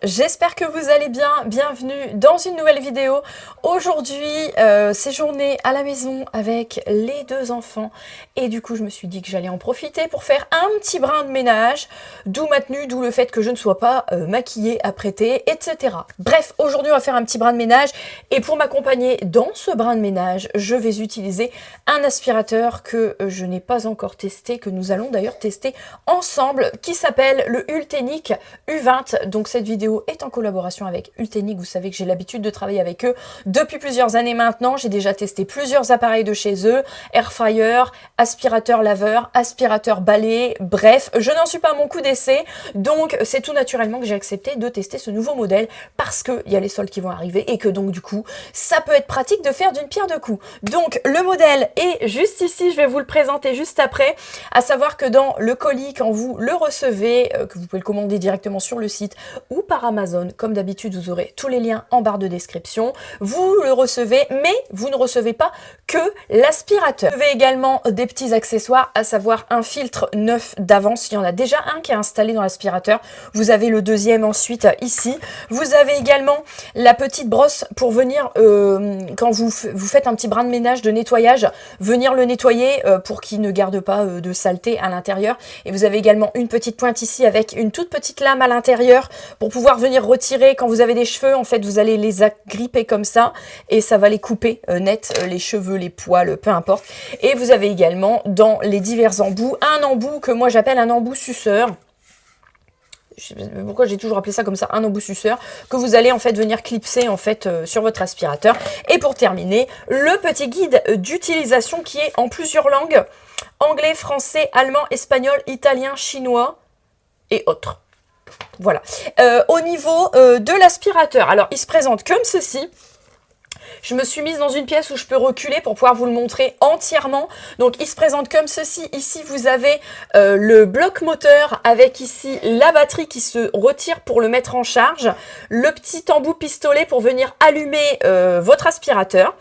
j'espère que vous allez bien. Bienvenue dans une nouvelle vidéo. Aujourd'hui, c'est journée à la maison avec les deux enfants. Et du coup, je me suis dit que j'allais en profiter pour faire un petit brin de ménage. D'où ma tenue, d'où le fait que je ne sois pas maquillée, apprêtée, etc. Bref, aujourd'hui, on va faire un petit brin de ménage. Et pour m'accompagner dans ce brin de ménage, je vais utiliser un aspirateur que je n'ai pas encore testé, que nous allons d'ailleurs tester ensemble, qui s'appelle le Ultenic U20. Donc cette vidéo est en collaboration avec Ultenic. Vous savez que j'ai l'habitude de travailler avec eux depuis plusieurs années maintenant. J'ai déjà testé plusieurs appareils de chez eux, air fryer, aspirateur laveur, aspirateur balai, bref, je n'en suis pas à mon coup d'essai. Donc c'est tout naturellement que j'ai accepté de tester ce nouveau modèle parce qu'il y a les soldes qui vont arriver et que donc du coup ça peut être pratique de faire d'une pierre deux coups. Donc le modèle est juste ici, je vais vous le présenter juste après, à savoir que dans le colis, quand vous le recevez, que vous pouvez le commander directement sur le site ou par Amazon, comme d'habitude vous aurez tous les liens en barre de description, vous le recevez, mais vous ne recevez pas que l'aspirateur. Vous avez également des petits accessoires, à savoir un filtre neuf d'avance, il y en a déjà un qui est installé dans l'aspirateur, vous avez le deuxième ensuite ici, vous avez également la petite brosse pour venir, quand vous faites un petit brin de ménage, de nettoyage, venir le nettoyer pour qu'il ne garde pas de saleté à l'intérieur. Et vous avez également une petite pointe ici avec une toute petite lame à l'intérieur pour pouvoir venir retirer quand vous avez des cheveux. En fait, vous allez les agripper comme ça et ça va les couper net, les cheveux, les poils, peu importe. Et vous avez également dans les divers embouts un embout que moi j'appelle un embout suceur. Je sais pas pourquoi j'ai toujours appelé ça comme ça, un embout suceur, que vous allez en fait venir clipser en fait sur votre aspirateur. Et pour terminer, le petit guide d'utilisation qui est en plusieurs langues, anglais, français, allemand, espagnol, italien, chinois et autres. Voilà. Au niveau de l'aspirateur, alors il se présente comme ceci. Je me suis mise dans une pièce où je peux reculer pour pouvoir vous le montrer entièrement. Donc il se présente comme ceci. Ici vous avez le bloc moteur avec ici la batterie qui se retire pour le mettre en charge. Le petit embout pistolet pour venir allumer votre aspirateur.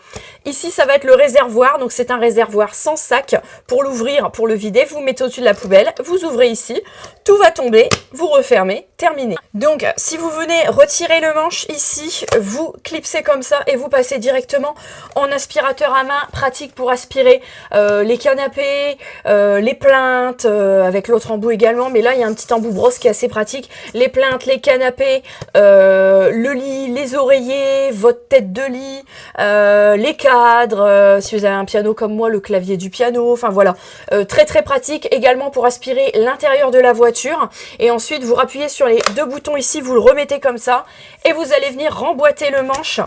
Ici ça va être le réservoir. Donc c'est un réservoir sans sac. Pour l'ouvrir, pour le vider, vous mettez au-dessus de la poubelle. Vous ouvrez ici. Tout va tomber. Vous refermez. Terminé. Donc si vous venez retirer le manche ici, vous clipsez comme ça et vous passez directement en aspirateur à main, pratique pour aspirer les canapés, les plinthes, avec l'autre embout également, mais là il y a un petit embout brosse qui est assez pratique, les plinthes, les canapés, le lit, les oreillers, votre tête de lit, les cadres, si vous avez un piano comme moi, le clavier du piano, enfin voilà, très très pratique également pour aspirer l'intérieur de la voiture. Et ensuite vous rappuyez sur les deux boutons ici, vous le remettez comme ça et vous allez venir remboîter le manche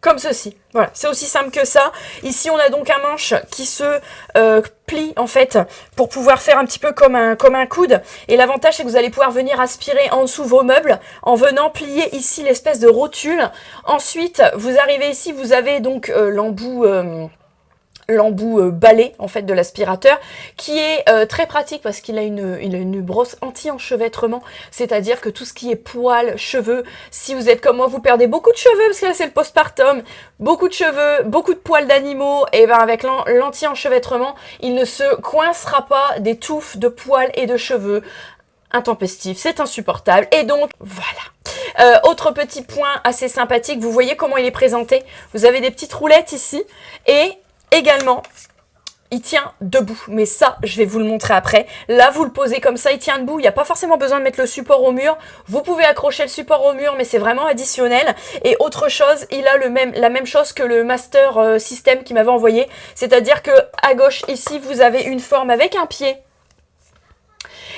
comme ceci. Voilà, c'est aussi simple que ça. Ici, on a donc un manche qui se plie en fait pour pouvoir faire un petit peu comme un coude. Et l'avantage, c'est que vous allez pouvoir venir aspirer en dessous vos meubles en venant plier ici l'espèce de rotule. Ensuite, vous arrivez ici, vous avez donc l'embout balai en fait de l'aspirateur qui est très pratique parce qu'il a une brosse anti-enchevêtrement, c'est-à-dire que tout ce qui est poils, cheveux, si vous êtes comme moi, vous perdez beaucoup de cheveux parce que là c'est le postpartum, beaucoup de cheveux, beaucoup de poils d'animaux, et ben avec l'anti-enchevêtrement, il ne se coincera pas des touffes de poils et de cheveux intempestifs, c'est insupportable. Et donc voilà. Autre petit point assez sympathique, vous voyez comment il est présenté, vous avez des petites roulettes ici et également, il tient debout, mais ça, je vais vous le montrer après. Là, vous le posez comme ça, il tient debout. Il n'y a pas forcément besoin de mettre le support au mur. Vous pouvez accrocher le support au mur, mais c'est vraiment additionnel. Et autre chose, il a la même chose que le Master System qui m'avait envoyé. C'est-à-dire que à gauche, ici, vous avez une forme avec un pied.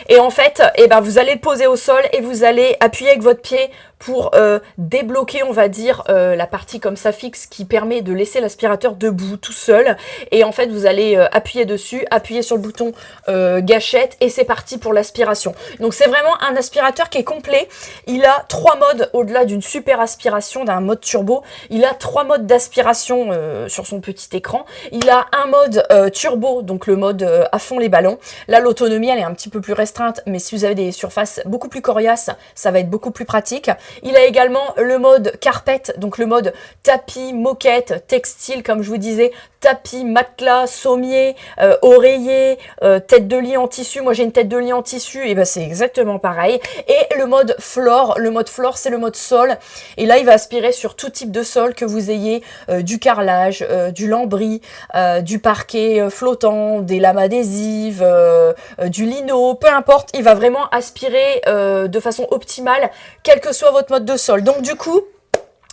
Et en fait, vous allez le poser au sol et vous allez appuyer avec votre pied pour débloquer, on va dire, la partie comme ça fixe qui permet de laisser l'aspirateur debout tout seul. Et en fait, vous allez appuyer dessus, appuyer sur le bouton gâchette et c'est parti pour l'aspiration. Donc c'est vraiment un aspirateur qui est complet. Il a 3 modes au-delà d'une super aspiration, d'un mode turbo. Il a 3 modes d'aspiration sur son petit écran. Il a un mode turbo, donc le mode à fond les ballons. Là, l'autonomie, elle est un petit peu plus restreinte, mais si vous avez des surfaces beaucoup plus coriaces, ça va être beaucoup plus pratique. Il a également le mode carpet, donc le mode tapis, moquette, textile, comme je vous disais, tapis, matelas, sommier, oreiller, tête de lit en tissu. Moi j'ai une tête de lit en tissu, et ben c'est exactement pareil. Et le mode floor c'est le mode sol. Et là il va aspirer sur tout type de sol, que vous ayez du carrelage, du lambris, du parquet flottant, des lames adhésives, du lino, peu importe, il va vraiment aspirer de façon optimale, quel que soit votre mode de sol. Donc du coup,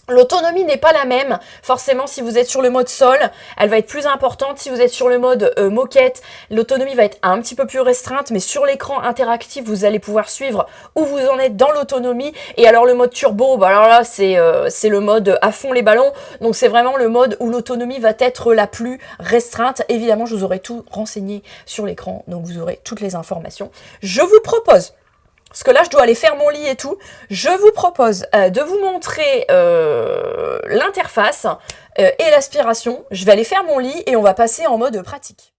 l'autonomie n'est pas la même. Forcément, si vous êtes sur le mode sol, elle va être plus importante. Si vous êtes sur le mode moquette, l'autonomie va être un petit peu plus restreinte. Mais sur l'écran interactif, vous allez pouvoir suivre où vous en êtes dans l'autonomie. Et alors le mode turbo, bah alors là, c'est le mode à fond les ballons. Donc c'est vraiment le mode où l'autonomie va être la plus restreinte. Évidemment, je vous aurai tout renseigné sur l'écran. Donc vous aurez toutes les informations. Je vous propose, parce que là, je dois aller faire mon lit et tout. Je vous propose de vous montrer l'interface et l'aspiration. Je vais aller faire mon lit et on va passer en mode pratique.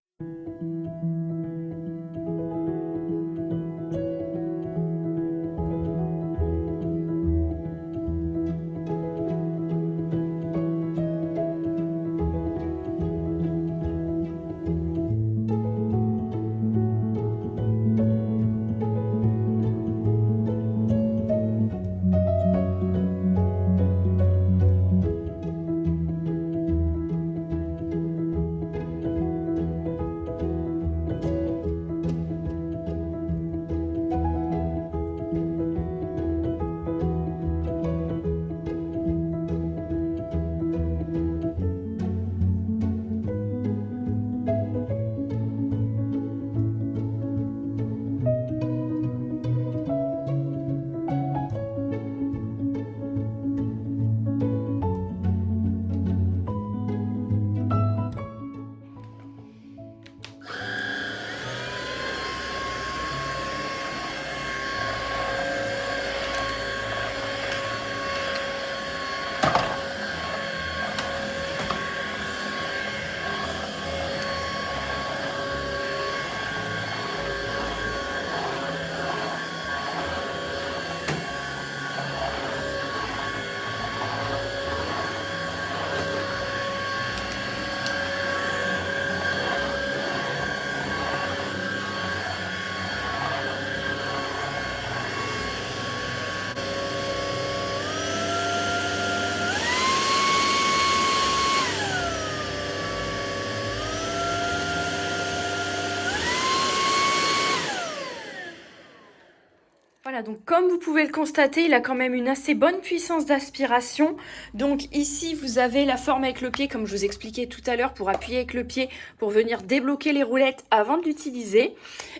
Voilà, donc comme vous pouvez le constater, il a quand même une assez bonne puissance d'aspiration. Donc ici, vous avez la forme avec le pied, comme je vous expliquais tout à l'heure, pour appuyer avec le pied, pour venir débloquer les roulettes avant de l'utiliser.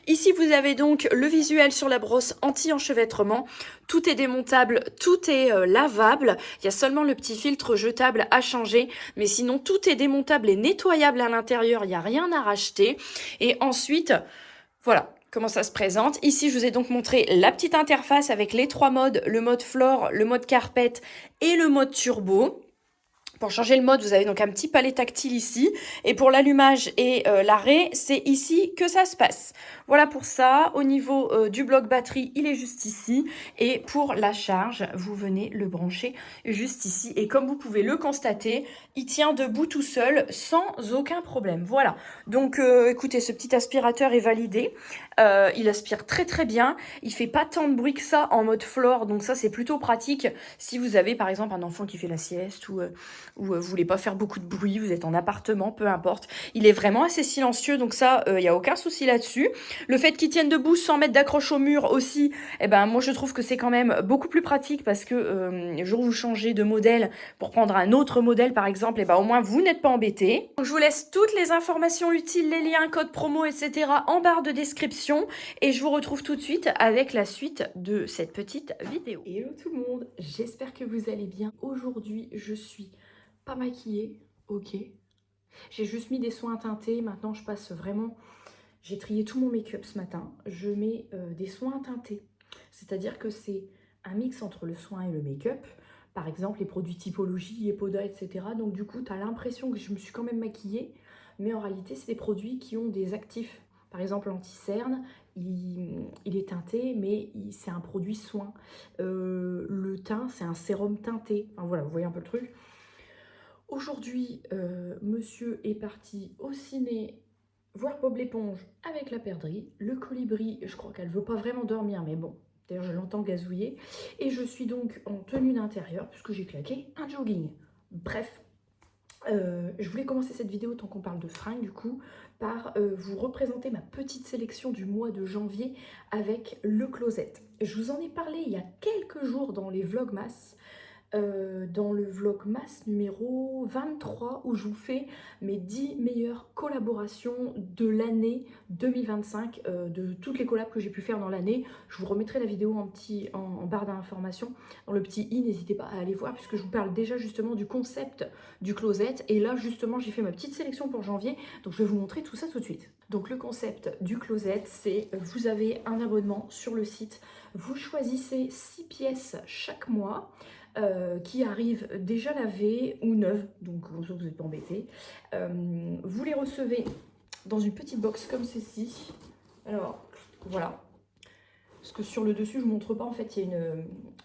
Ici, vous avez donc le visuel sur la brosse anti-enchevêtrement. Tout est démontable, tout est lavable. Il y a seulement le petit filtre jetable à changer, mais sinon tout est démontable et nettoyable à l'intérieur, il n'y a rien à racheter. Et ensuite, voilà comment ça se présente. Ici, je vous ai donc montré la petite interface avec les trois modes, le mode floor, le mode carpet et le mode turbo. Pour changer le mode, vous avez donc un petit palais tactile ici. Et pour l'allumage et l'arrêt, c'est ici que ça se passe. Voilà pour ça. Au niveau du bloc batterie, il est juste ici. Et pour la charge, vous venez le brancher juste ici. Et comme vous pouvez le constater, il tient debout tout seul sans aucun problème. Voilà. Donc écoutez, ce petit aspirateur est validé. Il aspire très très bien. Il fait pas tant de bruit que ça en mode floor. Donc ça, c'est plutôt pratique si vous avez par exemple un enfant qui fait la sieste ou vous voulez pas faire beaucoup de bruit, vous êtes en appartement, peu importe. Il est vraiment assez silencieux, donc ça, il n'y a aucun souci là-dessus. Le fait qu'il tienne debout sans mettre d'accroche au mur aussi, eh ben, moi je trouve que c'est quand même beaucoup plus pratique parce que le jour où vous changez de modèle pour prendre un autre modèle par exemple, eh ben, au moins vous n'êtes pas embêté. Donc je vous laisse toutes les informations utiles, les liens, codes promo, etc. en barre de description et je vous retrouve tout de suite avec la suite de cette petite vidéo. Hello tout le monde, j'espère que vous allez bien. Aujourd'hui, je suis pas maquillée, ok. J'ai juste mis des soins teintés. Maintenant, je passe vraiment... J'ai trié tout mon make-up ce matin. Je mets des soins teintés. C'est-à-dire que c'est un mix entre le soin et le make-up. Par exemple, les produits typologie, Epoda, etc. Donc du coup, tu as l'impression que je me suis quand même maquillée. Mais en réalité, c'est des produits qui ont des actifs. Par exemple, l'anti-cerne, il est teinté, mais c'est un produit soin. Le teint, c'est un sérum teinté. Enfin, voilà, vous voyez un peu le truc. Aujourd'hui, monsieur est parti au ciné voir Bob l'éponge avec la perdrix. Le colibri, je crois qu'elle veut pas vraiment dormir, mais bon, d'ailleurs je l'entends gazouiller. Et je suis donc en tenue d'intérieur, puisque j'ai claqué un jogging. Bref, je voulais commencer cette vidéo, tant qu'on parle de fringues du coup, par vous représenter ma petite sélection du mois de janvier avec le closet. Je vous en ai parlé il y a quelques jours dans les Vlogmas, dans le Vlogmas numéro 23 où je vous fais mes 10 meilleures collaborations de l'année 2025, de toutes les collabs que j'ai pu faire dans l'année. Je vous remettrai la vidéo en barre d'informations, dans le petit i, n'hésitez pas à aller voir puisque je vous parle déjà justement du concept du closet et là justement j'ai fait ma petite sélection pour janvier, donc je vais vous montrer tout ça tout de suite. Donc le concept du closet, c'est vous avez un abonnement sur le site, vous choisissez 6 pièces chaque mois, qui arrivent déjà lavées ou neuves, donc comme ça vous n'êtes pas embêtés. Vous les recevez dans une petite box comme ceci. Alors voilà, parce que sur le dessus je ne vous montre pas, en fait il y a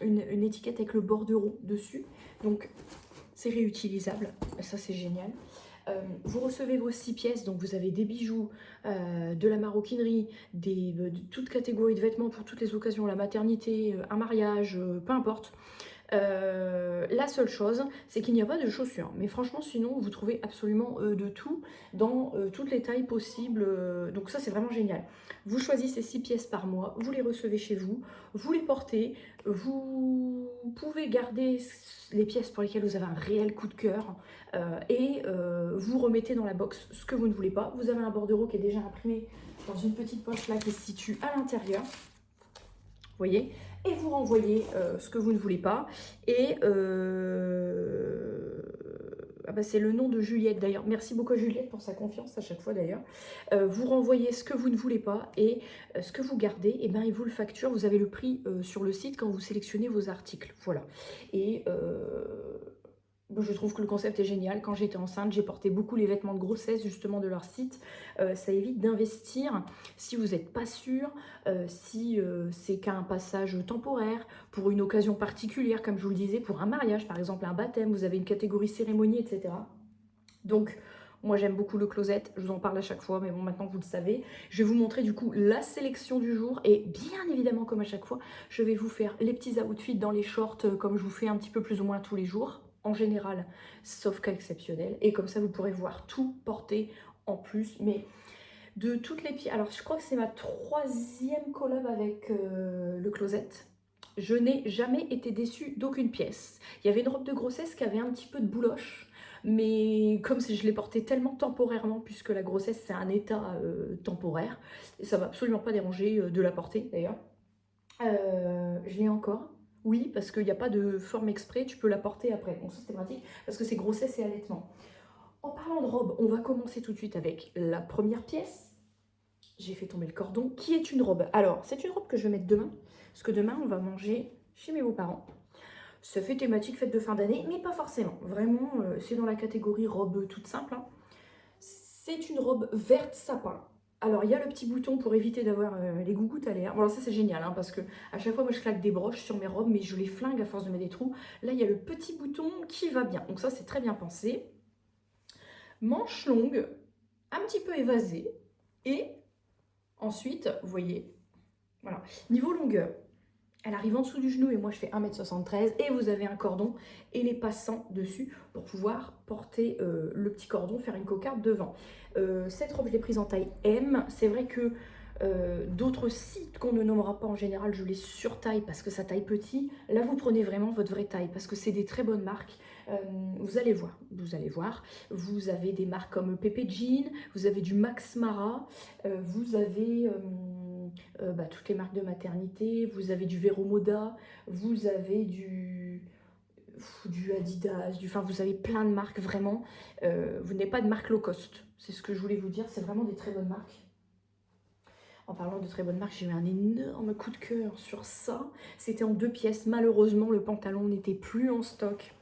une étiquette avec le bordereau dessus, donc c'est réutilisable, ça c'est génial. Vous recevez vos 6 pièces, donc vous avez des bijoux, de la maroquinerie, de toute catégorie de vêtements pour toutes les occasions, la maternité, un mariage, peu importe. La seule chose, c'est qu'il n'y a pas de chaussures. Mais franchement, sinon, vous trouvez absolument de tout dans toutes les tailles possibles. Donc ça, c'est vraiment génial. Vous choisissez 6 pièces par mois, vous les recevez chez vous, vous les portez, vous pouvez garder les pièces pour lesquelles vous avez un réel coup de cœur et vous remettez dans la box ce que vous ne voulez pas. Vous avez un bordereau qui est déjà imprimé dans une petite poche là qui se situe à l'intérieur. Vous voyez, et vous renvoyez ce que vous ne voulez pas. Et ah bah c'est le nom de Juliette d'ailleurs. Merci beaucoup à Juliette pour sa confiance à chaque fois d'ailleurs. Vous renvoyez ce que vous ne voulez pas et ce que vous gardez, et ben il vous le facture. Vous avez le prix sur le site quand vous sélectionnez vos articles. Voilà. Et je trouve que le concept est génial. Quand j'étais enceinte, j'ai porté beaucoup les vêtements de grossesse justement de leur site. Ça évite d'investir si vous n'êtes pas sûr, si c'est qu'un passage temporaire, pour une occasion particulière, comme je vous le disais, pour un mariage, par exemple un baptême, vous avez une catégorie cérémonie, etc. Donc, moi j'aime beaucoup le closet, je vous en parle à chaque fois, mais bon maintenant vous le savez. Je vais vous montrer du coup la sélection du jour et bien évidemment comme à chaque fois, je vais vous faire les petits outfits dans les shorts comme je vous fais un petit peu plus ou moins tous les jours. En général, sauf cas exceptionnel. Et comme ça, vous pourrez voir tout porter en plus. Mais de toutes les pièces... Alors, je crois que c'est ma 3e collab avec le closet. Je n'ai jamais été déçue d'aucune pièce. Il y avait une robe de grossesse qui avait un petit peu de bouloche. Mais comme je l'ai portée tellement temporairement, puisque la grossesse, c'est un état temporaire, et ça ne m'a absolument pas dérangé de la porter, d'ailleurs. Je l'ai encore. Oui, parce qu'il n'y a pas de forme exprès, tu peux la porter après. Donc ça, c'était pratique, parce que c'est grossesse et allaitement. En parlant de robe, on va commencer tout de suite avec la première pièce. J'ai fait tomber le cordon, qui est une robe. Alors, c'est une robe que je vais mettre demain, parce que demain, on va manger chez mes beaux-parents. Ça fait thématique fête de fin d'année, mais pas forcément. Vraiment, c'est dans la catégorie robe toute simple, hein. C'est une robe verte sapin. Alors, il y a le petit bouton pour éviter d'avoir les gougouttes à l'air. Bon, ça, c'est génial, hein, parce que à chaque fois, moi, je claque des broches sur mes robes, mais je les flingue à force de mettre des trous. Là, il y a le petit bouton qui va bien. Donc ça, c'est très bien pensé. Manche longue, un petit peu évasée. Et ensuite, vous voyez, voilà. Niveau longueur, elle arrive en dessous du genou et moi, je fais 1m73. Et vous avez un cordon et les passants dessus pour pouvoir porter le petit cordon, faire une cocarde devant. Cette robe, je l'ai prise en taille M. C'est vrai que d'autres sites qu'on ne nommera pas en général, je les surtaille parce que ça taille petit. Là, vous prenez vraiment votre vraie taille parce que c'est des très bonnes marques. Vous allez voir, vous allez voir. Vous avez des marques comme Pepe Jean, vous avez du Max Mara, vous avez toutes les marques de maternité, vous avez du Vero Moda, vous avez du Adidas, enfin vous avez plein de marques vraiment. Vous n'avez pas de marque low cost, c'est ce que je voulais vous dire, c'est vraiment des très bonnes marques. En parlant de très bonnes marques, j'ai eu un énorme coup de cœur sur ça. C'était en 2 pièces. Malheureusement, le pantalon n'était plus en stock.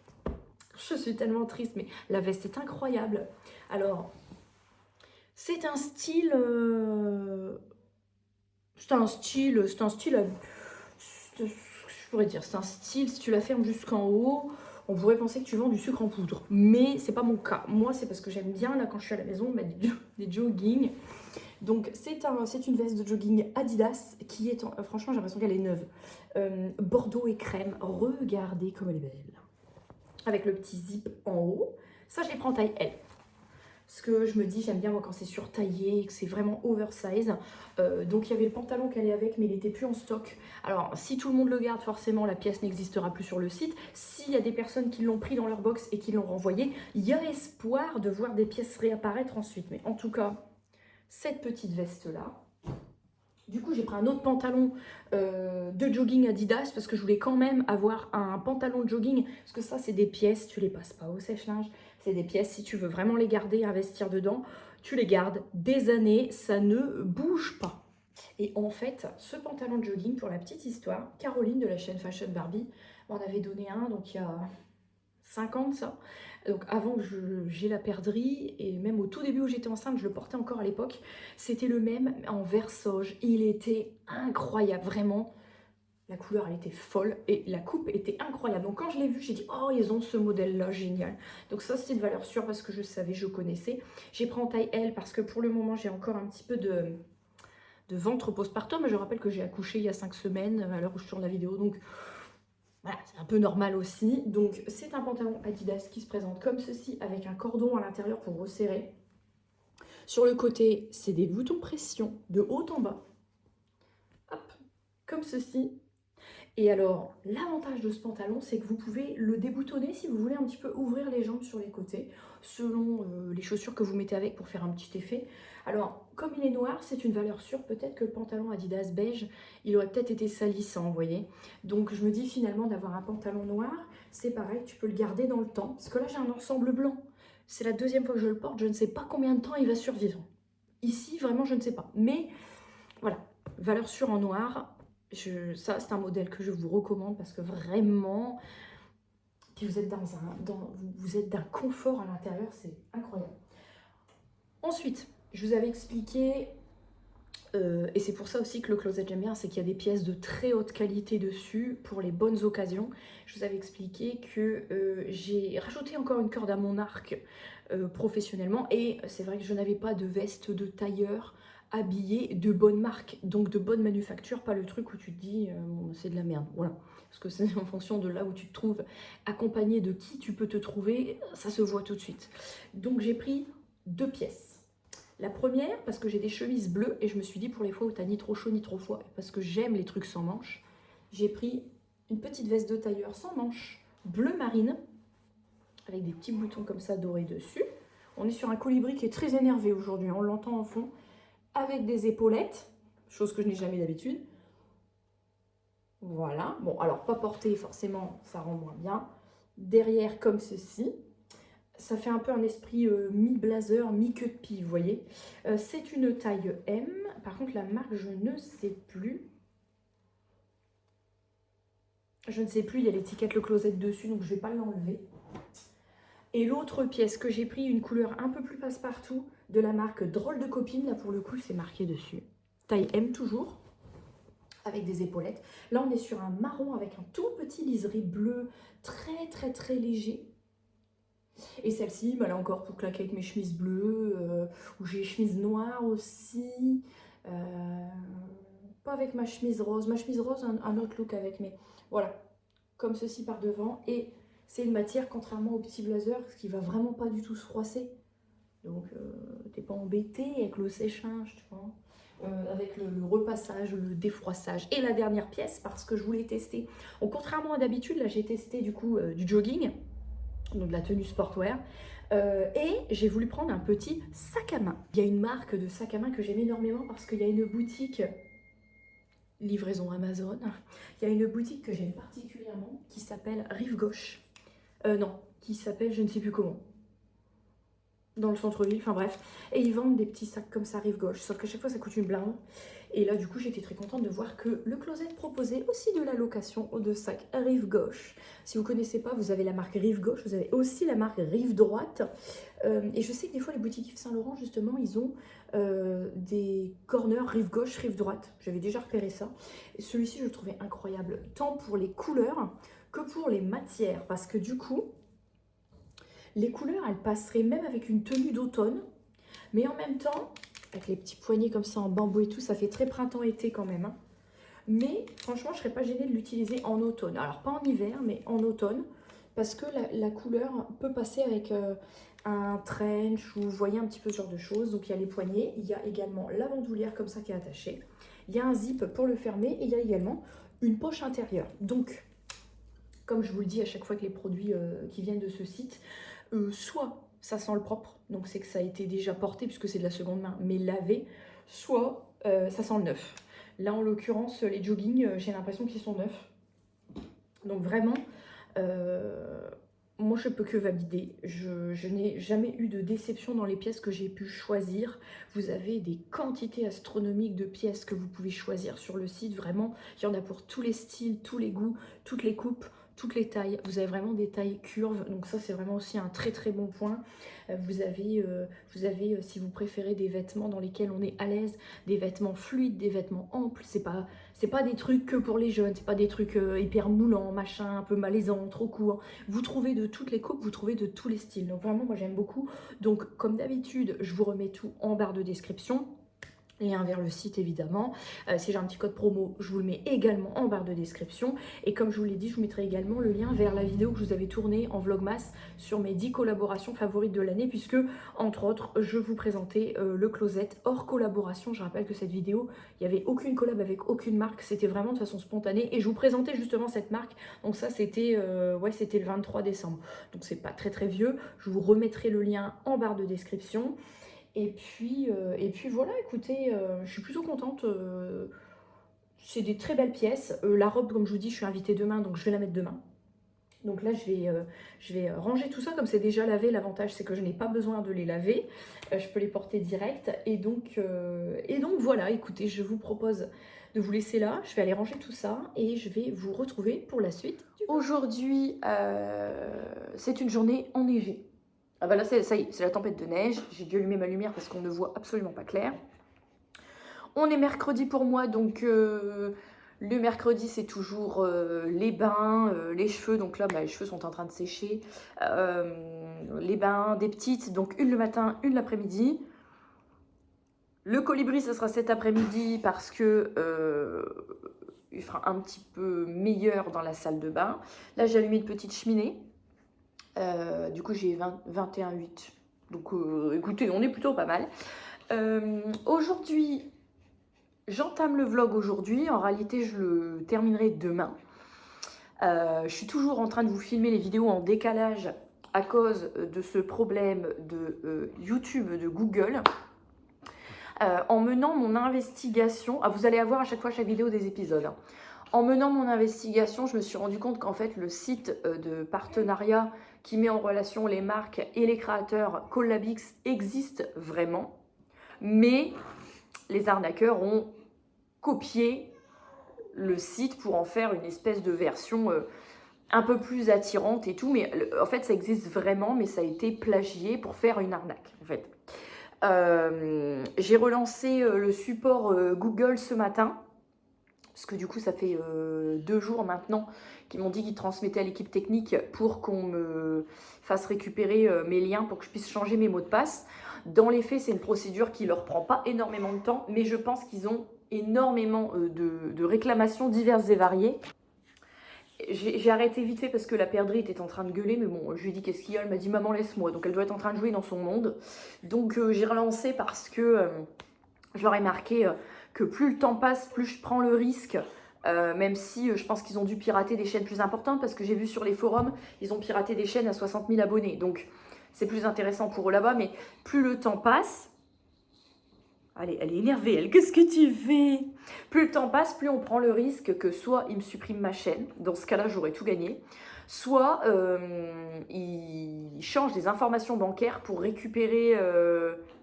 Je suis tellement triste, mais la veste est incroyable. Alors, c'est un style... C'est un style... Je pourrais dire, c'est un style, si tu la fermes jusqu'en haut, On pourrait penser que tu vends du sucre en poudre, mais c'est pas mon cas. Moi, c'est parce que j'aime bien, là, quand je suis à la maison, mettre des jogging. Donc, c'est une veste de jogging Adidas qui est, franchement, j'ai l'impression qu'elle est neuve. Bordeaux et crème, regardez comme elle est belle. Avec le petit zip en haut. Ça, je les prends en taille L. Parce que je me dis, j'aime bien moi quand c'est surtaillé, que c'est vraiment oversize. Donc il y avait le pantalon qui allait avec, mais il n'était plus en stock. Alors si tout le monde le garde, forcément la pièce n'existera plus sur le site. S'il y a des personnes qui l'ont pris dans leur box et qui l'ont renvoyé, il y a espoir de voir des pièces réapparaître ensuite. Mais en tout cas, cette petite veste-là. Du coup, j'ai pris un autre pantalon de jogging Adidas parce que je voulais quand même avoir un pantalon de jogging. Parce que ça, c'est des pièces, tu les passes pas au sèche-linge. C'est des pièces, si tu veux vraiment les garder, investir dedans, tu les gardes des années, ça ne bouge pas. Et en fait, ce pantalon de jogging, pour la petite histoire, Caroline de la chaîne Fashion Barbie m'en avait donné un, donc il y a 50 ça. Donc avant que j'ai la perdrix, et même au tout début où j'étais enceinte, je le portais encore à l'époque, c'était le même en vert sauge. Il était incroyable, vraiment. La couleur, elle était folle et la coupe était incroyable. Donc quand je l'ai vu, j'ai dit, oh, ils ont ce modèle-là, génial. Donc ça, c'était de valeur sûre parce que je savais, je connaissais. J'ai pris en taille L parce que pour le moment, j'ai encore un petit peu de ventre postpartum. Je rappelle que j'ai accouché il y a 5 semaines à l'heure où je tourne la vidéo. Donc voilà, c'est un peu normal aussi. Donc c'est un pantalon Adidas qui se présente comme ceci avec un cordon à l'intérieur pour resserrer. Sur le côté, c'est des boutons pression de haut en bas. Hop, comme ceci. Et alors, l'avantage de ce pantalon, c'est que vous pouvez le déboutonner si vous voulez un petit peu ouvrir les jambes sur les côtés, selon les chaussures que vous mettez avec pour faire un petit effet. Alors, comme il est noir, c'est une valeur sûre. Peut-être que le pantalon Adidas beige, il aurait peut-être été salissant, vous voyez. Donc, je me dis finalement d'avoir un pantalon noir, c'est pareil, tu peux le garder dans le temps. Parce que là, j'ai un ensemble blanc. C'est la deuxième fois que je le porte, je ne sais pas combien de temps il va survivre. Ici, vraiment, je ne sais pas. Mais, voilà, valeur sûre en noir. Ça, c'est un modèle que je vous recommande parce que vraiment, puis vous êtes vous êtes d'un confort à l'intérieur, c'est incroyable. Ensuite, je vous avais expliqué, et c'est pour ça aussi que le closet j'aime bien, c'est qu'il y a des pièces de très haute qualité dessus pour les bonnes occasions. Je vous avais expliqué que j'ai rajouté encore une corde à mon arc professionnellement, et c'est vrai que je n'avais pas de veste de tailleur habillé de bonne marque, donc de bonne manufacture, pas le truc où tu te dis c'est de la merde, voilà. Parce que c'est en fonction de là où tu te trouves, accompagné de qui tu peux te trouver, ça se voit tout de suite. Donc j'ai pris 2 pièces. La première, parce que j'ai des chemises bleues, et je me suis dit pour les fois où t'as ni trop chaud ni trop froid, parce que j'aime les trucs sans manches, j'ai pris une petite veste de tailleur sans manches, bleu marine, avec des petits boutons comme ça dorés dessus. On est sur un colibri qui est très énervé aujourd'hui, on l'entend en fond, avec des épaulettes, chose que je n'ai jamais d'habitude. Voilà, bon alors pas porté forcément, ça rend moins bien. Derrière comme ceci, ça fait un peu un esprit mi-blazer, mi-queue de pie, vous voyez. C'est une taille M, par contre la marque je ne sais plus. Je ne sais plus, il y a l'étiquette Le Closet dessus, donc je ne vais pas l'enlever. Et l'autre pièce que j'ai pris, une couleur un peu plus passe-partout, de la marque Drôle de Copine, là pour le coup c'est marqué dessus. Taille M toujours, avec des épaulettes. Là on est sur un marron avec un tout petit liseré bleu, très léger. Et celle-ci, bah là encore pour claquer avec mes chemises bleues, ou j'ai les chemises noires aussi. Pas avec ma chemise rose. Ma chemise rose, un autre look avec, mais voilà, comme ceci par devant. Et c'est une matière, contrairement au petit blazer, qui va vraiment pas du tout se froisser. Donc, t'es pas embêté avec le séchage, tu vois. Avec le repassage, le défroissage. Et la dernière pièce, parce que je voulais tester. Donc, contrairement à d'habitude, là j'ai testé du coup du jogging, donc de la tenue sportwear. Et j'ai voulu prendre un petit sac à main. Il y a une marque de sac à main que j'aime énormément parce qu'il y a une boutique, livraison Amazon, il y a une boutique que j'aime particulièrement qui s'appelle Rive Gauche. Non, qui s'appelle je ne sais plus comment. Dans le centre-ville, enfin bref. Et ils vendent des petits sacs comme ça, Rive Gauche. Sauf qu'à chaque fois, ça coûte une blinde. Et là, du coup, j'étais très contente de voir que le Closet proposait aussi de la location de sacs Rive Gauche. Si vous ne connaissez pas, vous avez la marque Rive Gauche. Vous avez aussi la marque Rive Droite. Et je sais que des fois, les boutiques Yves Saint-Laurent, justement, ils ont des corners Rive Gauche, Rive Droite. J'avais déjà repéré ça. Et celui-ci, je le trouvais incroyable. Tant pour les couleurs que pour les matières, parce que du coup, les couleurs, elles passeraient même avec une tenue d'automne, mais en même temps, avec les petits poignets comme ça en bambou et tout, ça fait très printemps-été quand même, hein. Mais franchement, je ne serais pas gênée de l'utiliser en automne. Alors, pas en hiver, mais en automne. Parce que la couleur peut passer avec un trench ou vous voyez un petit peu ce genre de choses. Donc, il y a les poignets. Il y a également la bandoulière comme ça qui est attachée. Il y a un zip pour le fermer. Et il y a également une poche intérieure. Donc, comme je vous le dis à chaque fois que les produits qui viennent de ce site, soit ça sent le propre. Donc, c'est que ça a été déjà porté puisque c'est de la seconde main, mais lavé. Soit ça sent le neuf. Là, en l'occurrence, les joggings, j'ai l'impression qu'ils sont neufs. Donc vraiment, moi, je peux que valider. Je n'ai jamais eu de déception dans les pièces que j'ai pu choisir. Vous avez des quantités astronomiques de pièces que vous pouvez choisir sur le site. Vraiment, il y en a pour tous les styles, tous les goûts, toutes les coupes, toutes les tailles. Vous avez vraiment des tailles curves. Donc ça, c'est vraiment aussi un très très bon point. Vous avez, si vous préférez, des vêtements dans lesquels on est à l'aise, des vêtements fluides, des vêtements amples. C'est pas des trucs que pour les jeunes, c'est pas des trucs hyper moulants, machin, un peu malaisants, trop courts. Vous trouvez de toutes les coupes, vous trouvez de tous les styles. Donc vraiment, moi j'aime beaucoup. Donc comme d'habitude, je vous remets tout en barre de description. Lien vers le site évidemment. Si j'ai un petit code promo, je vous le mets également en barre de description. Et comme je vous l'ai dit, je vous mettrai également le lien vers la vidéo que je vous avais tournée en vlogmas sur mes 10 collaborations favorites de l'année, puisque entre autres, je vous présentais le closet hors collaboration. Je rappelle que cette vidéo, il n'y avait aucune collab avec aucune marque. C'était vraiment de façon spontanée. Et je vous présentais justement cette marque. Donc ça, c'était c'était le 23 décembre. Donc c'est pas très très vieux. Je vous remettrai le lien en barre de description. Et puis voilà, écoutez, je suis plutôt contente. C'est des très belles pièces. La robe, comme je vous dis, je suis invitée demain, donc je vais la mettre demain. Donc là, je vais ranger tout ça. Comme c'est déjà lavé, l'avantage, c'est que je n'ai pas besoin de les laver. Je peux les porter direct. Et donc voilà, écoutez, je vous propose de vous laisser là. Je vais aller ranger tout ça et je vais vous retrouver pour la suite. Aujourd'hui, c'est une journée enneigée. Ah bah là, ça y est, c'est la tempête de neige. J'ai dû allumer ma lumière parce qu'on ne voit absolument pas clair. On est mercredi pour moi, donc le mercredi, c'est toujours les bains, les cheveux. Donc là, les cheveux sont en train de sécher. Les bains des petites, donc une le matin, une l'après-midi. Le colibri, ça sera cet après-midi parce que il fera un petit peu meilleur dans la salle de bain. Là, j'ai allumé une petite cheminée. Du coup, j'ai 21,8. Donc, écoutez, on est plutôt pas mal. Aujourd'hui, j'entame le vlog aujourd'hui. En réalité, je le terminerai demain. Je suis toujours en train de vous filmer les vidéos en décalage à cause de ce problème de YouTube, de Google. En menant mon investigation, vous allez avoir à chaque fois chaque vidéo des épisodes. Hein. En menant mon investigation, je me suis rendu compte qu'en fait, le site de partenariat qui met en relation les marques et les créateurs Collabix existe vraiment, mais les arnaqueurs ont copié le site pour en faire une espèce de version un peu plus attirante et tout, mais en fait ça existe vraiment, mais ça a été plagié pour faire une arnaque en fait. J'ai relancé le support Google ce matin, parce que du coup ça fait 2 jours maintenant qu'ils m'ont dit qu'ils transmettaient à l'équipe technique pour qu'on me fasse récupérer mes liens pour que je puisse changer mes mots de passe. Dans les faits, c'est une procédure qui leur prend pas énormément de temps, mais je pense qu'ils ont énormément de réclamations diverses et variées. J'ai arrêté vite fait parce que la perdrix était en train de gueuler, mais bon, je lui ai dit qu'est-ce qu'il y a, elle m'a dit maman laisse-moi, donc elle doit être en train de jouer dans son monde. Donc j'ai relancé parce que je leur ai marqué que plus le temps passe, plus je prends le risque, même si je pense qu'ils ont dû pirater des chaînes plus importantes, parce que j'ai vu sur les forums, ils ont piraté des chaînes à 60 000 abonnés, donc c'est plus intéressant pour eux là-bas, mais plus le temps passe... Allez, elle est énervée, elle, qu'est-ce que tu fais? Plus le temps passe, plus on prend le risque que soit il me supprime ma chaîne, dans ce cas-là j'aurais tout gagné, soit il change des informations bancaires pour récupérer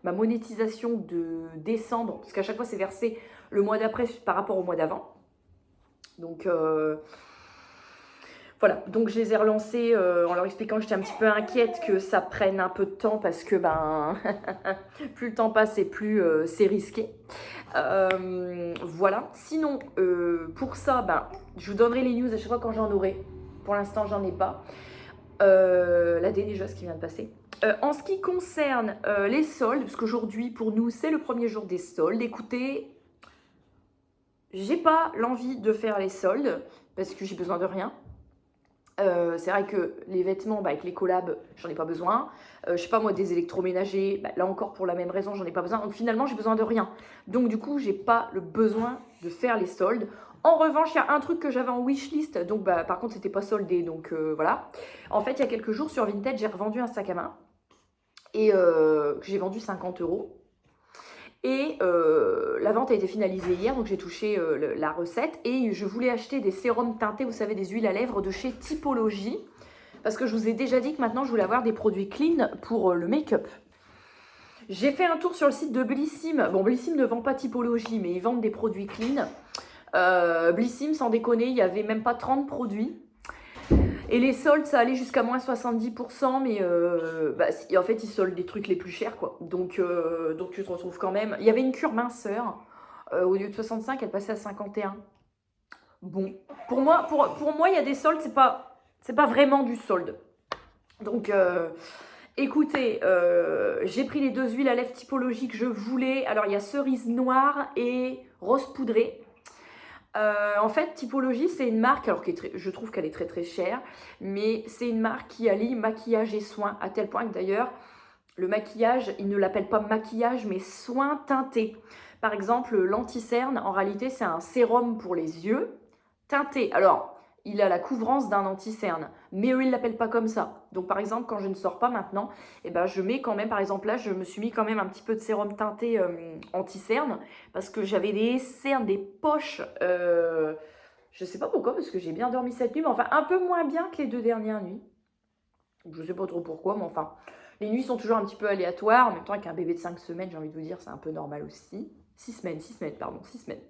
ma monétisation de décembre, parce qu'à chaque fois c'est versé le mois d'après par rapport au mois d'avant. Donc voilà, donc je les ai relancés en leur expliquant que j'étais un petit peu inquiète que ça prenne un peu de temps parce que plus le temps passe et plus c'est risqué. Voilà, sinon pour ça, je vous donnerai les news à chaque fois quand j'en aurai pour l'instant, j'en ai pas. La déneigeuse qui vient de passer. En ce qui concerne les soldes, parce qu'aujourd'hui, pour nous, c'est le premier jour des soldes. Écoutez, j'ai pas l'envie de faire les soldes, parce que j'ai besoin de rien. C'est vrai que les vêtements, avec les collabs, j'en ai pas besoin. Je sais pas moi, des électroménagers, là encore pour la même raison, j'en ai pas besoin. Donc finalement, j'ai besoin de rien. Donc du coup, j'ai pas le besoin de faire les soldes. En revanche, il y a un truc que j'avais en wishlist, donc par contre, c'était pas soldé, donc voilà. En fait, il y a quelques jours sur Vinted, j'ai revendu un sac à main et que j'ai vendu 50 €. Et la vente a été finalisée hier, donc j'ai touché la recette. Et je voulais acheter des sérums teintés, vous savez, des huiles à lèvres de chez Typologie. Parce que je vous ai déjà dit que maintenant, je voulais avoir des produits clean pour le make-up. J'ai fait un tour sur le site de Blissim. Bon, Blissim ne vend pas Typologie, mais ils vendent des produits clean. Blissim, sans déconner, il n'y avait même pas 30 produits. Et les soldes, ça allait jusqu'à moins 70%, mais en fait, ils soldent des trucs les plus chers, quoi. Donc tu te retrouves quand même... Il y avait une cure minceur. Au lieu de 65, elle passait à 51. Bon, pour moi, il y a des soldes, c'est pas vraiment du solde. Donc, écoutez, j'ai pris les 2 huiles à lèvres Typologie que je voulais. Alors, il y a cerise noire et rose poudrée. En fait, Typologie, c'est une marque, alors je trouve qu'elle est très très chère, mais c'est une marque qui allie maquillage et soins, à tel point que d'ailleurs, le maquillage, ils ne l'appellent pas maquillage, mais soins teintés. Par exemple, l'anti-cerne, en réalité, c'est un sérum pour les yeux teinté. Alors, il a la couvrance d'un anti-cerne, mais eux, ils ne l'appellent pas comme ça. Donc, par exemple, quand je ne sors pas maintenant, je mets quand même, par exemple, là, je me suis mis quand même un petit peu de sérum teinté anti-cerne, parce que j'avais des cernes, des poches, je ne sais pas pourquoi, parce que j'ai bien dormi cette nuit, mais enfin, un peu moins bien que les 2 dernières nuits. Je ne sais pas trop pourquoi, mais enfin, les nuits sont toujours un petit peu aléatoires. En même temps, avec un bébé de 5 semaines, j'ai envie de vous dire, c'est un peu normal aussi. 6 semaines, 6 semaines, pardon, 6 semaines.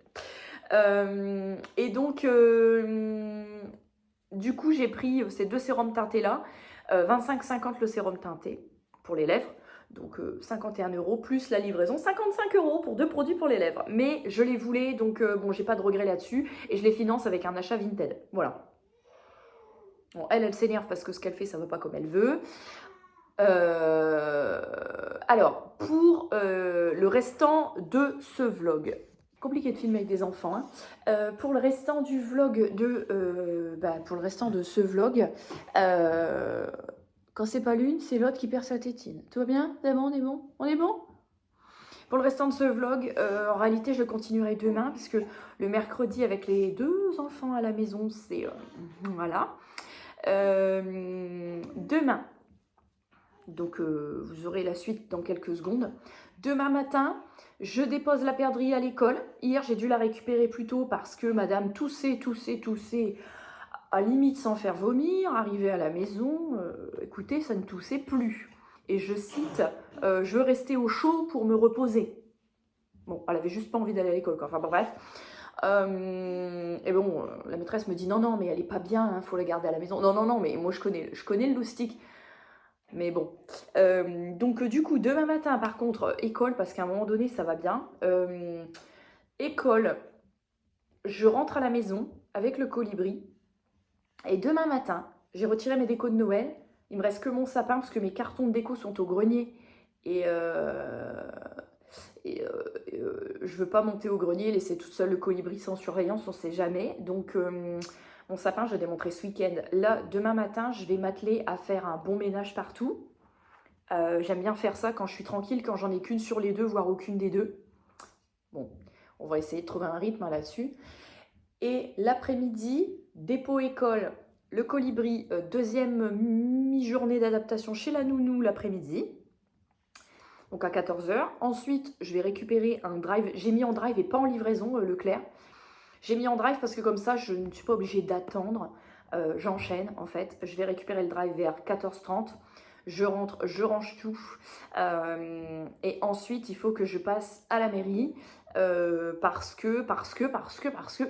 Et donc, du coup, j'ai pris ces 2 sérums teintés-là. 25,50 le sérum teinté pour les lèvres. Donc 51 € plus la livraison. 55 € pour 2 produits pour les lèvres. Mais je les voulais, donc bon, j'ai pas de regret là-dessus. Et je les finance avec un achat Vinted. Voilà. Bon, elle s'énerve parce que ce qu'elle fait, ça ne va pas comme elle veut. Alors, pour le restant de ce vlog, compliqué de filmer avec des enfants, hein. Pour le restant du vlog pour le restant de ce vlog, quand c'est pas l'une, c'est l'autre qui perd sa tétine. Tout va bien? C'est bon, on est bon? On est bon? Pour le restant de ce vlog, en réalité, je le continuerai demain, puisque le mercredi, avec les 2 enfants à la maison, c'est... voilà. Demain, donc vous aurez la suite dans quelques secondes. Demain matin, je dépose la perdrix à l'école. Hier, j'ai dû la récupérer plus tôt parce que madame toussait, à limite sans faire vomir. Arrivée à la maison, écoutez, ça ne toussait plus. Et je cite, je veux rester au chaud pour me reposer. Bon, elle avait juste pas envie d'aller à l'école, quoi. Enfin bon, bref. Et bon, la maîtresse me dit non, mais elle est pas bien, hein, faut la garder à la maison. Non, mais moi je connais le loustic. Mais bon. Donc du coup, demain matin, par contre, école, parce qu'à un moment donné, ça va bien. École, je rentre à la maison avec le colibri. Et demain matin, j'ai retiré mes décos de Noël. Il me reste que mon sapin, parce que mes cartons de déco sont au grenier. Et je veux pas monter au grenier, laisser toute seule le colibri sans surveillance, on sait jamais. Donc mon sapin, je l'ai démontré ce week-end. Là, demain matin, je vais m'atteler à faire un bon ménage partout. J'aime bien faire ça quand je suis tranquille, quand j'en ai qu'une sur les 2, voire aucune des 2. Bon, on va essayer de trouver un rythme là-dessus. Et l'après-midi, dépôt école, le colibri, 2e mi-journée d'adaptation chez la nounou l'après-midi. Donc à 14 h. Ensuite, je vais récupérer un drive. J'ai mis en drive et pas en livraison, Leclerc. J'ai mis en drive parce que comme ça, je ne suis pas obligée d'attendre. J'enchaîne, en fait. Je vais récupérer le drive vers 14h30. Je rentre, je range tout. Et ensuite, il faut que je passe à la mairie. Parce que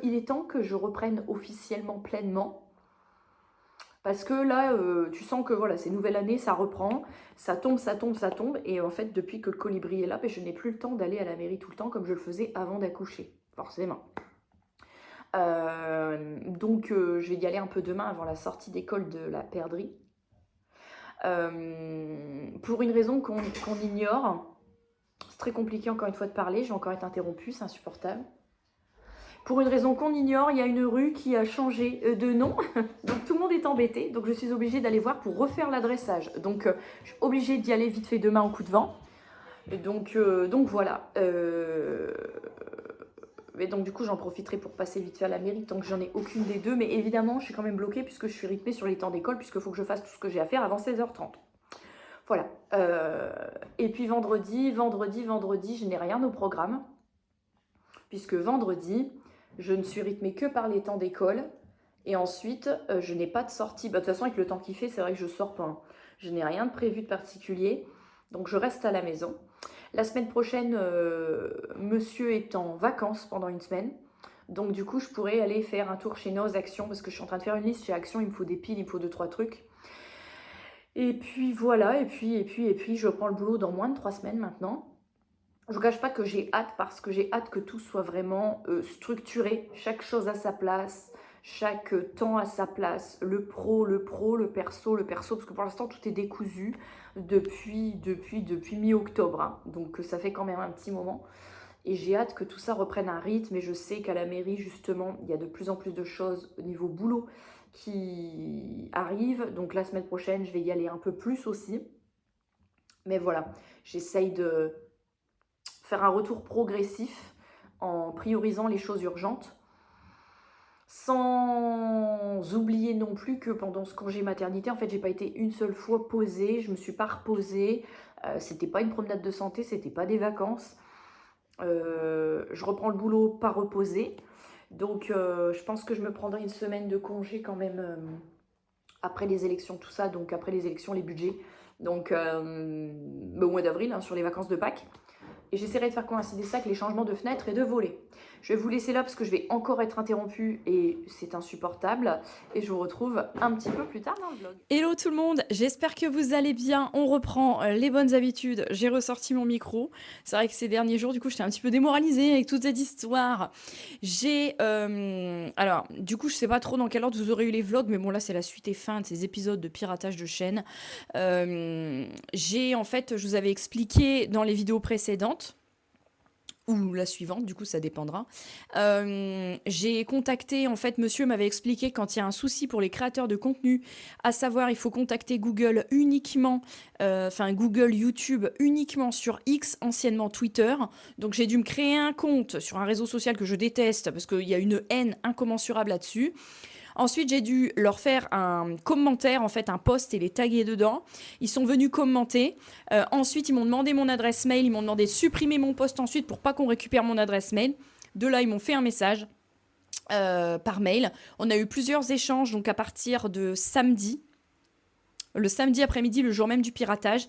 il est temps que je reprenne officiellement pleinement. Parce que là, tu sens que voilà, c'est nouvelle année, ça reprend, ça tombe. Et en fait, depuis que le colibri est là, je n'ai plus le temps d'aller à la mairie tout le temps comme je le faisais avant d'accoucher, forcément. Je vais y aller un peu demain avant la sortie d'école de la perdrix. Pour une raison qu'on ignore. C'est très compliqué encore une fois de parler, je vais encore être interrompue, c'est insupportable. Pour une raison qu'on ignore, il y a une rue qui a changé de nom, donc tout le monde est embêté, donc je suis obligée d'aller voir pour refaire l'adressage. Donc je suis obligée d'y aller vite fait demain au coup de vent. Donc voilà. Et donc du coup j'en profiterai pour passer vite fait à la mairie tant que j'en ai aucune des deux. Mais évidemment je suis quand même bloquée puisque je suis rythmée sur les temps d'école, puisqu'il faut que je fasse tout ce que j'ai à faire avant 16h30. Voilà. Et puis vendredi, je n'ai rien au programme. Puisque vendredi, je ne suis rythmée que par les temps d'école. Et ensuite, je n'ai pas de sortie. Bah, de toute façon, avec le temps qu'il fait, c'est vrai que je sors pas, hein. Je n'ai rien de prévu de particulier. Donc je reste à la maison. La semaine prochaine, monsieur est en vacances pendant une semaine. Donc du coup, je pourrais aller faire un tour chez Noz Action, parce que je suis en train de faire une liste chez Action. Il me faut des piles, il me faut 2-3 trucs. Et puis voilà, et puis je prends le boulot dans moins de 3 semaines maintenant. Je ne vous cache pas que j'ai hâte, parce que j'ai hâte que tout soit vraiment structuré, chaque chose à sa place, chaque temps à sa place, le pro, le perso, parce que pour l'instant tout est décousu depuis mi-octobre, hein. Donc ça fait quand même un petit moment. Et j'ai hâte que tout ça reprenne un rythme, et je sais qu'à la mairie justement, il y a de plus en plus de choses au niveau boulot qui arrivent. Donc la semaine prochaine, je vais y aller un peu plus aussi. Mais voilà, j'essaye de faire un retour progressif en priorisant les choses urgentes, sans oublier non plus que pendant ce congé maternité, en fait, j'ai pas été une seule fois posée, je me suis pas reposée, c'était pas une promenade de santé, c'était pas des vacances. Je reprends le boulot pas reposé, donc je pense que je me prendrai une semaine de congé quand même après les élections, tout ça, donc après les élections, les budgets, donc au mois d'avril, hein, sur les vacances de Pâques. Et j'essaierai de faire coïncider ça avec les changements de fenêtre et de volets. Je vais vous laisser là parce que je vais encore être interrompue et c'est insupportable. Et je vous retrouve un petit peu plus tard dans le vlog. Hello tout le monde, j'espère que vous allez bien. On reprend les bonnes habitudes. J'ai ressorti mon micro. C'est vrai que ces derniers jours, du coup, j'étais un petit peu démoralisée avec toute cette histoire. Alors, du coup, je sais pas trop dans quel ordre vous aurez eu les vlogs, mais bon, là, c'est la suite et fin de ces épisodes de piratage de chaîne. En fait, je vous avais expliqué dans les vidéos précédentes, ou la suivante, du coup ça dépendra. J'ai contacté, en fait, monsieur m'avait expliqué quand il y a un souci pour les créateurs de contenu, à savoir il faut contacter Google uniquement, Google, YouTube uniquement sur X, anciennement Twitter. Donc j'ai dû me créer un compte sur un réseau social que je déteste parce qu'il y a une haine incommensurable là-dessus. Ensuite, j'ai dû leur faire un commentaire, en fait, un post et les taguer dedans. Ils sont venus commenter. Ensuite, ils m'ont demandé mon adresse mail. Ils m'ont demandé de supprimer mon post ensuite pour pas qu'on récupère mon adresse mail. De là, ils m'ont fait un message par mail. On a eu plusieurs échanges, donc à partir de samedi. Le samedi après-midi, le jour même du piratage.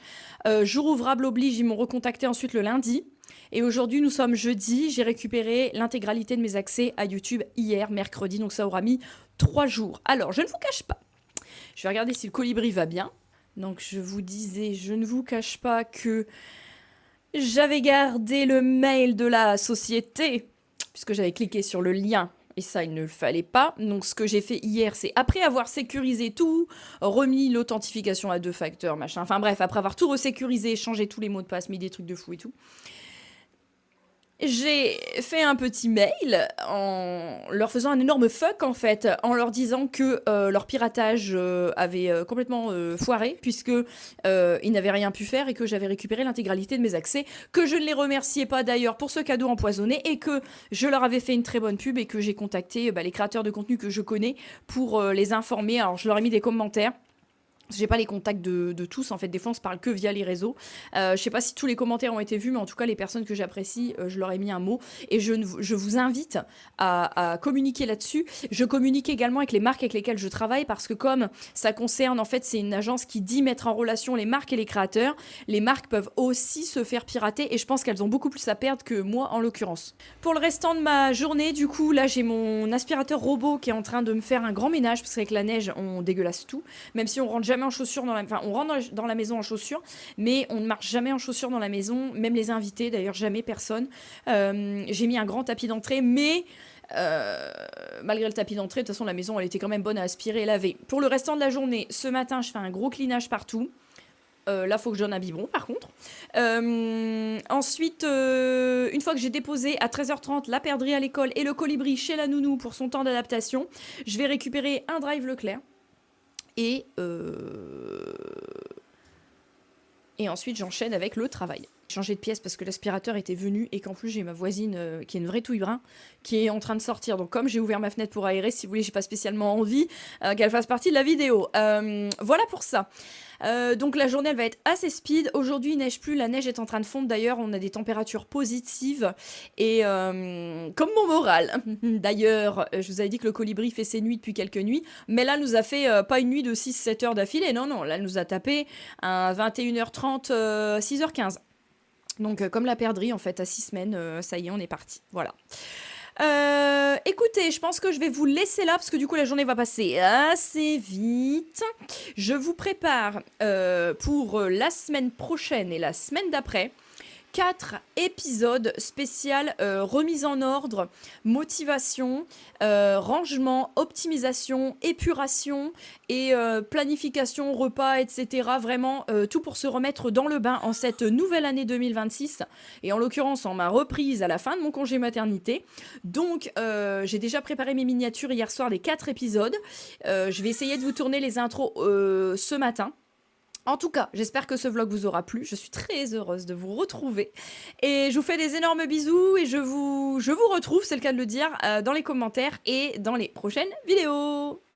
Jour ouvrable oblige, ils m'ont recontacté ensuite le lundi. Et aujourd'hui, nous sommes jeudi. J'ai récupéré l'intégralité de mes accès à YouTube hier, mercredi. Donc ça aura mis 3 jours. Alors, je ne vous cache pas. Je vais regarder si le colibri va bien. Donc, je vous disais, je ne vous cache pas que j'avais gardé le mail de la société, puisque j'avais cliqué sur le lien. Et ça, il ne le fallait pas. Donc, ce que j'ai fait hier, c'est après avoir sécurisé tout, remis l'authentification à 2 facteurs, machin. Enfin bref, après avoir tout resécurisé, changé tous les mots de passe, mis des trucs de fou et tout. J'ai fait un petit mail en leur faisant un énorme fuck, en fait, en leur disant que leur piratage avait complètement foiré, puisque ils n'avaient rien pu faire et que j'avais récupéré l'intégralité de mes accès, que je ne les remerciais pas d'ailleurs pour ce cadeau empoisonné, et que je leur avais fait une très bonne pub, et que j'ai contacté les créateurs de contenu que je connais pour les informer. Alors je leur ai mis des commentaires. J'ai pas les contacts de tous, en fait, des fois on se parle que via les réseaux. Je sais pas si tous les commentaires ont été vus, mais en tout cas les personnes que j'apprécie, je leur ai mis un mot. Et je vous invite à communiquer là-dessus. Je communique également avec les marques avec lesquelles je travaille, parce que comme ça concerne, en fait, c'est une agence qui dit mettre en relation les marques et les créateurs, les marques peuvent aussi se faire pirater, et je pense qu'elles ont beaucoup plus à perdre que moi en l'occurrence. Pour le restant de ma journée, du coup, là j'ai mon aspirateur robot qui est en train de me faire un grand ménage, parce qu'avec la neige on dégueulasse tout, même si on rentre jamais en chaussures on rentre dans la maison en chaussures, mais on ne marche jamais en chaussures dans la maison, même les invités, d'ailleurs jamais personne. J'ai mis un grand tapis d'entrée, mais Malgré le tapis d'entrée, de toute façon, la maison, elle était quand même bonne à aspirer et laver. Pour le restant de la journée, ce matin, je fais un gros cleanage partout. Là, faut que je donne un biberon, par contre. Ensuite, une fois que j'ai déposé à 13h30 la perdrix à l'école et le colibri chez la nounou pour son temps d'adaptation, je vais récupérer un drive Leclerc. Et ensuite, j'enchaîne avec le travail. J'ai changé de pièce parce que l'aspirateur était venu et qu'en plus, j'ai ma voisine qui est une vraie touille brun qui est en train de sortir. Donc, comme j'ai ouvert ma fenêtre pour aérer, si vous voulez, j'ai pas spécialement envie qu'elle fasse partie de la vidéo. Voilà pour ça. Donc la journée elle va être assez speed. Aujourd'hui il neige plus, la neige est en train de fondre d'ailleurs, on a des températures positives et comme mon moral. D'ailleurs je vous avais dit que le colibri fait ses nuits depuis quelques nuits, mais là nous a fait pas une nuit de 6-7 heures d'affilée, non, là elle nous a tapé à 21h30, 6h15. Donc comme la perdrix en fait à 6 semaines, ça y est on est parti, voilà. Écoutez, je pense que je vais vous laisser là parce que du coup la journée va passer assez vite. Je vous prépare pour la semaine prochaine et la semaine d'après 4 épisodes spécial remise en ordre, motivation, rangement, optimisation, épuration et planification, repas, etc. Vraiment tout pour se remettre dans le bain en cette nouvelle année 2026. Et en l'occurrence, en ma reprise à la fin de mon congé maternité. Donc, j'ai déjà préparé mes miniatures hier soir des 4 épisodes. Je vais essayer de vous tourner les intros ce matin. En tout cas, j'espère que ce vlog vous aura plu. Je suis très heureuse de vous retrouver. Et je vous fais des énormes bisous et je vous retrouve, c'est le cas de le dire, dans les commentaires et dans les prochaines vidéos.